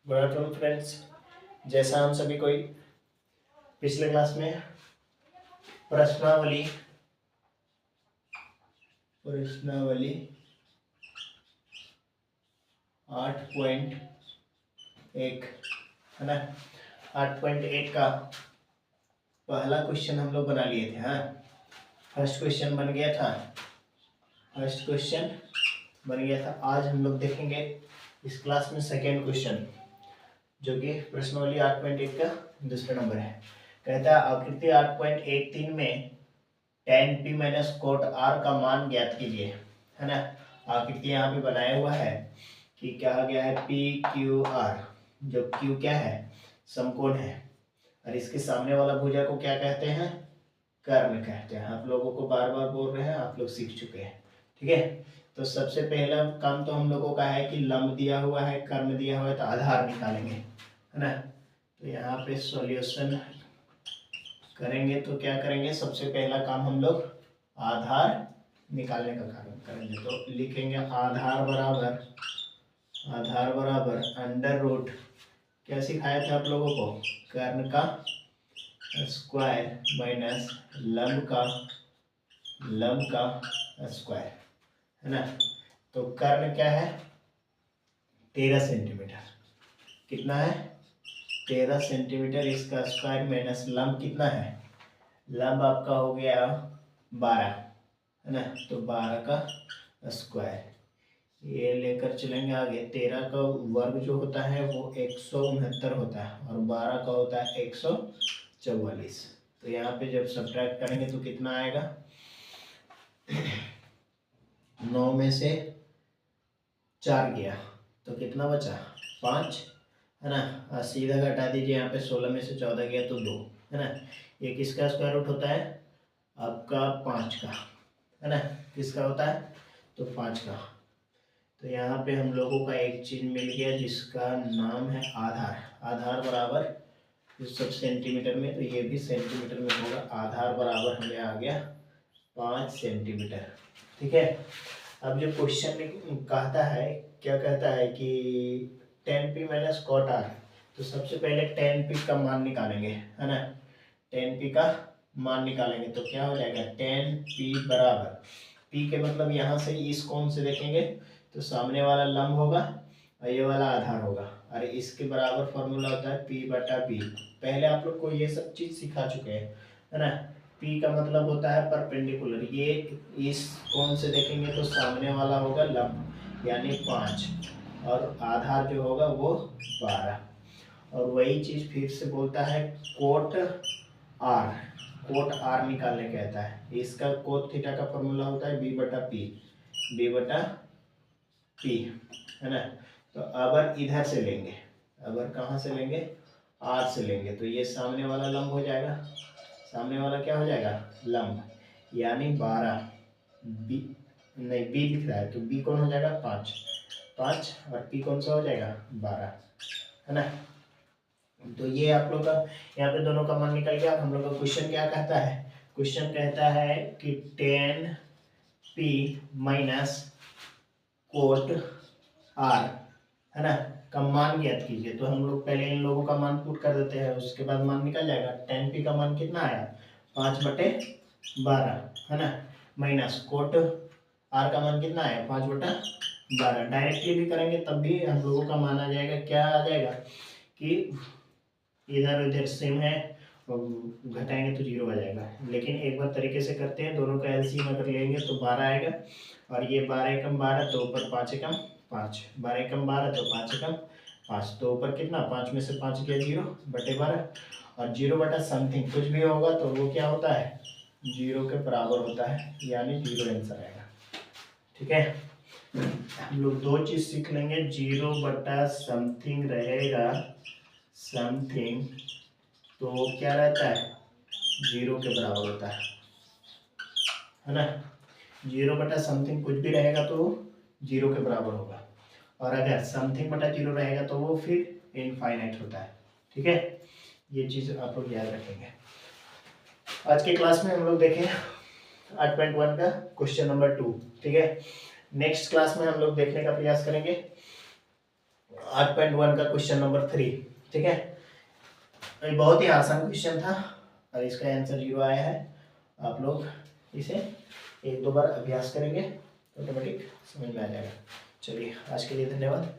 Good afternoon friends. जैसा हम सभी कोई पिछले क्लास में प्रश्नावली प्रश्नावली 8.1 है ना, 8.1 का पहला क्वेश्चन हम लोग बना लिए थे। हाँ, फर्स्ट क्वेश्चन बन गया था। आज हम लोग देखेंगे इस क्लास में सेकेंड क्वेश्चन, जो कि प्रश्नावली 8.1 का दूसरा नंबर है। कहता है आकृति 8.13 में tan p minus cot r का मान ज्ञात कीजिए, है ना। आकृति यहाँ पे बनाया हुआ है कि क्या गया है, p q r, जो q क्या है, समकोण है, और इसके सामने वाला भुजा को क्या कहते हैं, कर्ण कहते हैं। आप लोगों को बार बार बोल रहे हैं, आप लोग सीख चुके हैं, ठीक है। तो सबसे पहला काम तो हम लोगों का है कि लंब दिया हुआ है, कर्ण दिया हुआ है, तो आधार निकालेंगे, है ना। तो यहाँ पे सॉल्यूशन करेंगे तो क्या करेंगे, सबसे पहला काम हम लोग आधार निकालने का काम करेंगे। तो लिखेंगे आधार बराबर अंडर रूट, क्या सिखाया था आप लोगों को, कर्ण का स्क्वायर माइनस लंब का स्क्वायर, है ना। तो कर्ण क्या है, 13 सेंटीमीटर, कितना है, 13 सेंटीमीटर, इसका स्क्वायर माइनस लंब कितना है, लंब आपका हो गया 12, है ना। तो 12 का स्क्वायर, ये लेकर चलेंगे आगे। 13 का वर्ग जो होता है वो 169 होता है, और 12 का होता है 144। तो यहाँ पे जब सब्ट्रैक्ट करेंगे तो कितना आएगा, 9 में से 4 गया तो कितना बचा, 5, है ना। सीधा घटा दीजिए, यहाँ पे 16 में से 14 गया तो 2, है ना। ये किसका स्क्वायर रूट होता है, आपका 5 का, है ना। किसका होता है, तो 5 का। तो यहाँ पे हम लोगों का एक चीज मिल गया जिसका नाम है आधार बराबर, इस सब सेंटीमीटर में, तो ये भी सेंटीमीटर में होगा। आधार बराबर हमें आ गया 5 सेंटीमीटर, ठीक है। अब जो क्वेश्चन में कहता है, क्या कहता है कि tan p minus cot r, तो सबसे पहले tan p का मान निकालेंगे, है ना। tan p का मान निकालेंगे तो क्या हो जाएगा, tan p बराबर, p के मतलब यहाँ से इस कोण से देखेंगे तो सामने वाला लंब होगा और ये वाला आधार होगा, और इसके बराबर फॉर्मूला होता है p बटा p। पहले आप लोग को ये सब चीज सिखा चुके हैं, है ना। p का मतलब होता है परपेंडिकुलर, ये इस कोण से देखेंगे तो सामने वाला होगा लंब यानी 5, और आधार जो होगा वो 12। और वही चीज फिर से बोलता है कोट r निकालने कहता है। इसका कोट थीटा का फॉर्मूला होता है b बटा p, है ना। तो अबर इधर से लेंगे, अबर कहाँ से लेंगे, r से लेंगे, तो ये सामने वाला लंब हो जाएगा, सामने वाला क्या हो जाएगा, लंब, यानी 12, b नहीं, b दिख रहा है तो b कौन हो जाएगा, 5 और p कौन सा हो जाएगा, 12, है ना। तो ये आप लोग का यहाँ पे दोनों का मान निकल गया। हम लोग का क्वेश्चन क्या कहता है, क्वेश्चन कहता है कि tan p minus cot r, है ना, का मान ज्ञात कीजिए। तो हम लोग पहले इन लोगों का मान पुट कर देते हैं, उसके बाद मान निकल जाएगा। tan p का मान कितना आया, 5/12, है ना, माइनस कोट r का मान कितना आया, 5/12। डायरेक्टली भी करेंगे तब भी हम लोगों का मान आ जाएगा, क्या आ जाएगा कि इधर उधर सेम है, घटाएंगे तो 0 आ जाएगा। लेकिन एक बार तरीके से करते हैं, दोनों का एलसीएम अगर लेंगे तो 12 आएगा, और ये 12 एकम 12 तो ऊपर 5 एकम 5, 12 एकम 12 तो 5 एकम 5, तो ऊपर कितना, 5 में से 5 गया 0/12, और 0 बटा समथिंग कुछ भी होगा तो वो क्या होता है, 0 के बराबर होता है, यानी 0 आंसर आएगा, ठीक है। हम लोग दो चीज सीख लेंगे, 0 बटा समथिंग रहेगा, समथिंग तो क्या रहता है, 0 के बराबर होता है ना। 0 बटा समथिंग कुछ भी रहेगा तो 0 के बराबर होगा, और अगर समथिंग बटा 0 रहेगा तो वो फिर इनफाइनाइट होता है, ठीक है। ये चीज आप लोग याद रखेंगे। आज के क्लास में हम लोग देखें 8.1 का क्वेश्चन नंबर 2, ठीक है। नेक्स्ट क्लास में हम लोग देखने का प्रयास करेंगे 8.1 का क्वेश्चन नंबर 3। ठीक है, ये बहुत ही आसान क्वेश्चन था और इसका आंसर 0 आया है। आप लोग इसे एक दो बार अभ्यास करेंगे ऑटोमेटिक समझ में आ जाएगा। चलिए आज के लिए धन्यवाद।